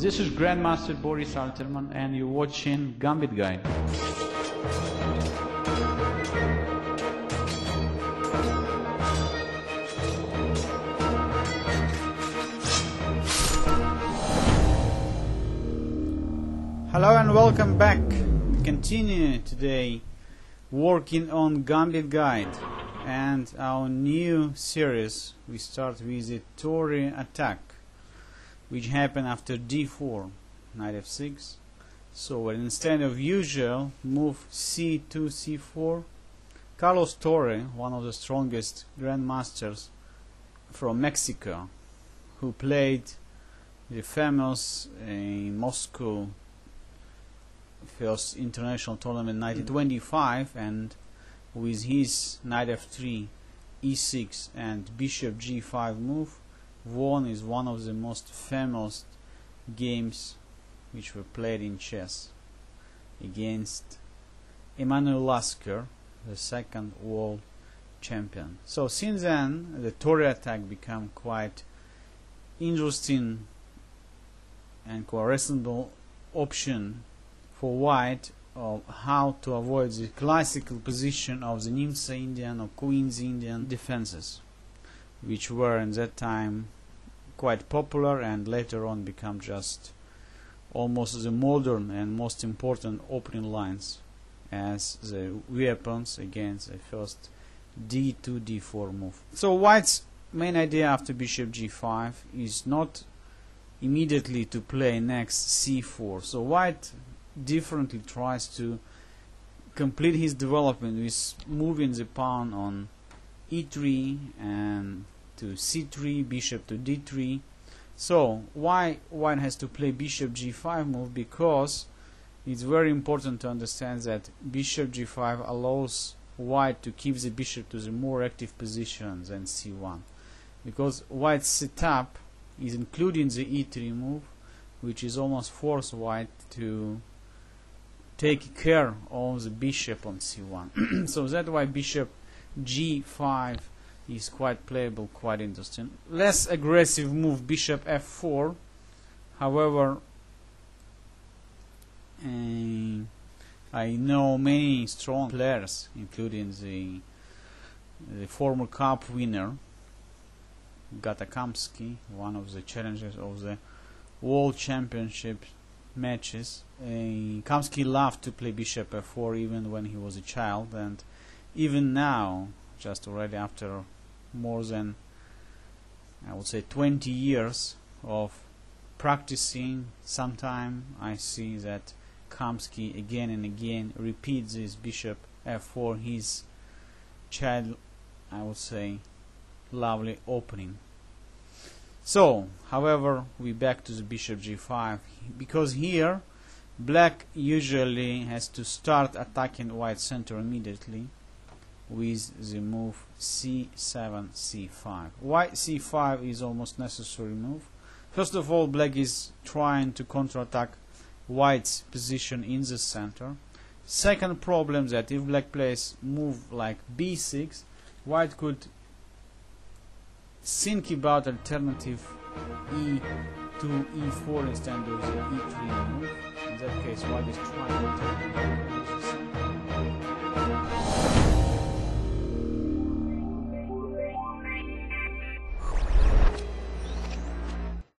This is Grandmaster Boris Alterman and you're watching Gambit-Guide. Hello and welcome back. We continue today working on Gambit-Guide and our new series. We start with the Torre Attack, which happened after d4, knight f6. So instead of usual move c2, c4, Carlos Torre, one of the strongest grandmasters from Mexico, who played the famous Moscow first international tournament 1925, and with his knight f3, e6 and bishop g5 move won is one of the most famous games which were played in chess against Emanuel Lasker, the second world champion. So since then the Torre Attack became quite interesting and quite reasonable option for white of how to avoid the classical position of the Nimsa Indian or Queen's Indian defenses, which were in that time quite popular and later on become just almost the modern and most important opening lines as the weapons against the first d2, d4 move. So white's main idea after bishop g5 is not immediately to play next c4. So white differently tries to complete his development with moving the pawn on e3 and to c3, bishop to d3. So why white has to play bishop g5 move? Because it's very important to understand that bishop g5 allows white to keep the bishop to the more active position than c1, because white's setup is including the e3 move, which is almost force white to take care of the bishop on c1. So that's why bishop g5 is quite playable, quite interesting. Less aggressive move, bishop f4. However, I know many strong players, including the former cup winner Kamsky, one of the challengers of the World Championship matches. Kamsky loved to play bishop f4 even when he was a child, and even now, just already after more than, I would say, 20 years of practicing, sometime I see that Kamsky again and again repeats this bishop f4, his child, I would say, lovely opening. So, however, we back to the bishop g5, because here black usually has to start attacking white center immediately with the move c7, c5. White c5 is almost necessary move. First of all, black is trying to counterattack white's position in the center. Second problem, that if black plays move like b6, white could think about alternative e2, e4 instead of the e3 move. In that case, white is trying to